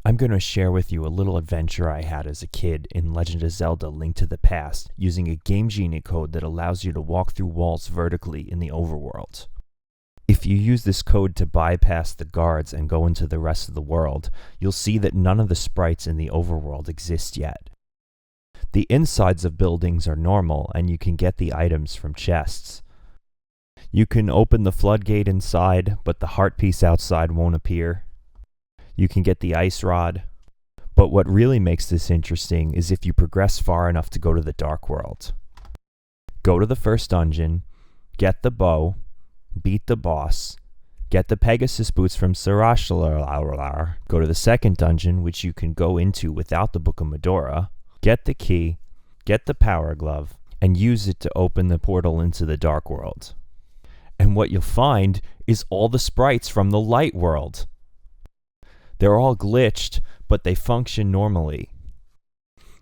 I'm going to share with you a little adventure I had as a kid in Legend of Zelda: Link to the Past using a game Genie code that allows you to walk through walls vertically in the overworld. If you use this code to bypass the guards and go into the rest of the world, you'll see that none of the sprites in the overworld exist yet. The insides of buildings are normal and you can get the items from chests. You can open the floodgate inside, but the heart piece outside won't appear. You can get the ice rod. But what really makes this interesting is if you progress far enough to go to the Dark World. Go to the first dungeon, get the bow, beat the boss, get the Pegasus boots from Sarashalalar, go to the second dungeon, which you can go into without the Book of Medora, get the key, get the power glove, and use it to open the portal into the Dark World. And what you'll find is all the sprites from the Light World. They're all glitched, but they function normally.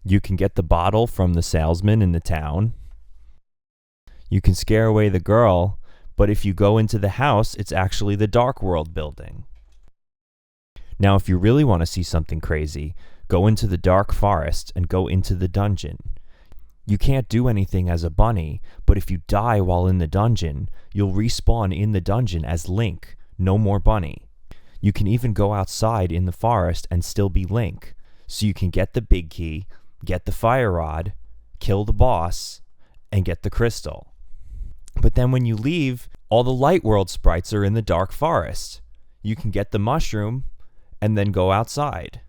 You can get the bottle from the salesman in the town. You can scare away the girl, but if you go into the house, it's actually the Dark World building. Now, if you really want to see something crazy, go into the Dark Forest and go into the dungeon. You can't do anything as a bunny, but if you die while in the dungeon, you'll respawn in the dungeon as Link, no more bunny. You can even go outside in the forest and still be Link, so you can get the big key, get the fire rod, kill the boss, and get the crystal. But then when you leave, all the Light World sprites are in the Dark Forest. You can get the mushroom, and then go outside.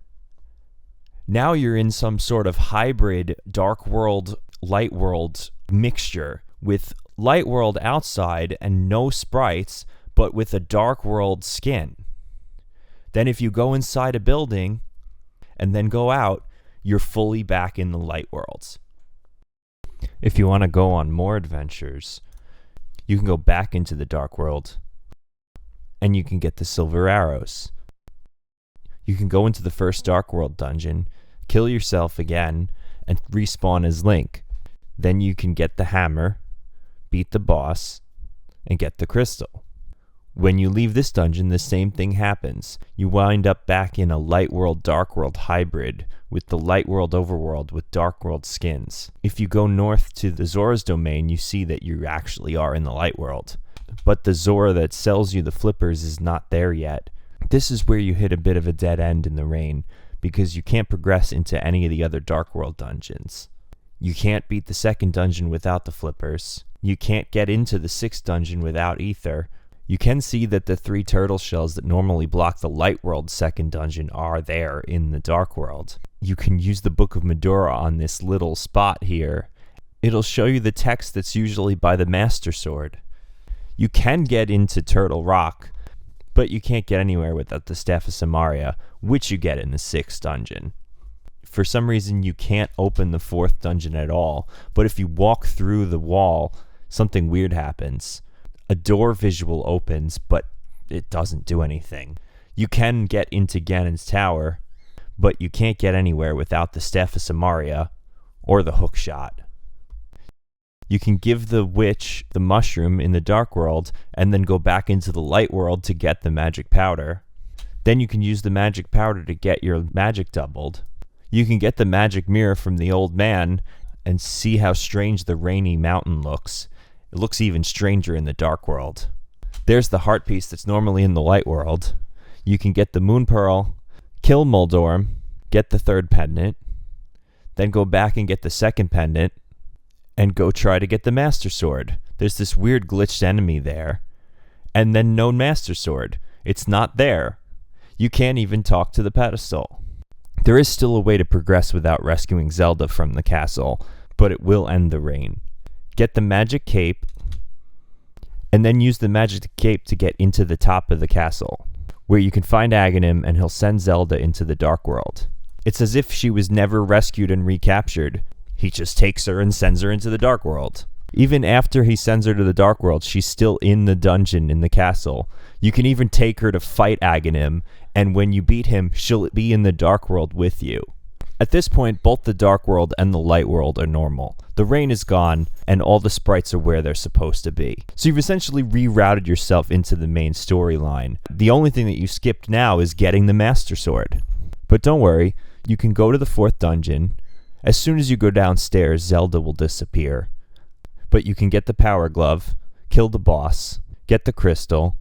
Now you're in some sort of hybrid Dark World, Light World mixture, with Light World outside and no sprites, but with a Dark World skin. Then if you go inside a building and then go out, you're fully back in the Light Worlds. If you want to go on more adventures, you can go back into the Dark World and you can get the silver arrows. You can go into the first Dark World dungeon, kill yourself again, and respawn as Link. Then you can get the hammer, beat the boss, and get the crystal. When you leave this dungeon, the same thing happens. You wind up back in a Light World, Dark World hybrid with the Light World Overworld with Dark World skins. If you go north to the Zora's domain, you see that you actually are in the Light World. But the Zora that sells you the flippers is not there yet. This is where you hit a bit of a dead end in the rain, because you can't progress into any of the other Dark World dungeons. You can't beat the second dungeon without the flippers. You can't get into the sixth dungeon without Ether. You can see that the 3 turtle shells that normally block the Light World second dungeon are there in the Dark World. You can use the Book of Medora on this little spot here. It'll show you the text that's usually by the Master Sword. You can get into Turtle Rock, but you can't get anywhere without the Staff of Samaria, which you get in the 6th dungeon. For some reason, you can't open the 4th dungeon at all, but if you walk through the wall, something weird happens. A door visual opens, but it doesn't do anything. You can get into Ganon's tower, but you can't get anywhere without the Staff of Samaria or the hook shot. You can give the witch the mushroom in the Dark World and then go back into the Light World to get the magic powder. Then you can use the magic powder to get your magic doubled. You can get the magic mirror from the old man and see how strange the rainy mountain looks. It looks even stranger in the Dark World. There's the heart piece that's normally in the Light World. You can get the moon pearl, kill Moldorm, get the 3rd pendant, then go back and get the 2nd pendant, and go try to get the Master Sword. There's this weird glitched enemy there. And then no Master Sword. It's not there. You can't even talk to the pedestal. There is still a way to progress without rescuing Zelda from the castle, but it will end the rain. Get the magic cape, and then use the magic cape to get into the top of the castle, where you can find Aghanim and he'll send Zelda into the Dark World. It's as if she was never rescued and recaptured. He just takes her and sends her into the Dark World. Even after he sends her to the Dark World, she's still in the dungeon in the castle. You can even take her to fight Aghanim, and when you beat him, she'll be in the Dark World with you. At this point, both the Dark World and the Light World are normal. The rain is gone, and all the sprites are where they're supposed to be. So you've essentially rerouted yourself into the main storyline. The only thing that you skipped now is getting the Master Sword. But don't worry, you can go to the 4th dungeon. As soon as you go downstairs, Zelda will disappear. But you can get the power glove, kill the boss, get the crystal,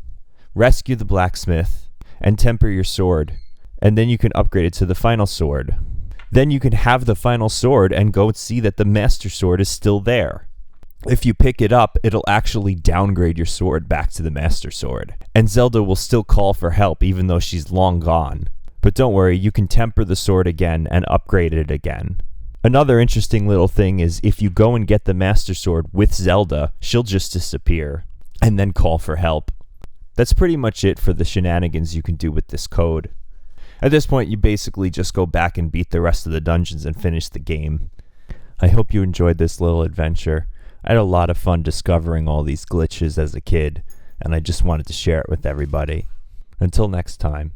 rescue the blacksmith, and temper your sword. And then you can upgrade it to the final sword. Then you can have the final sword and go and see that the master sword is still there. If you pick it up, it'll actually downgrade your sword back to the master sword. And Zelda will still call for help even though she's long gone. But don't worry, you can temper the sword again and upgrade it again. Another interesting little thing is if you go and get the master sword with Zelda, she'll just disappear and then call for help. That's pretty much it for the shenanigans you can do with this code. At this point, you basically just go back and beat the rest of the dungeons and finish the game. I hope you enjoyed this little adventure. I had a lot of fun discovering all these glitches as a kid, and I just wanted to share it with everybody. Until next time.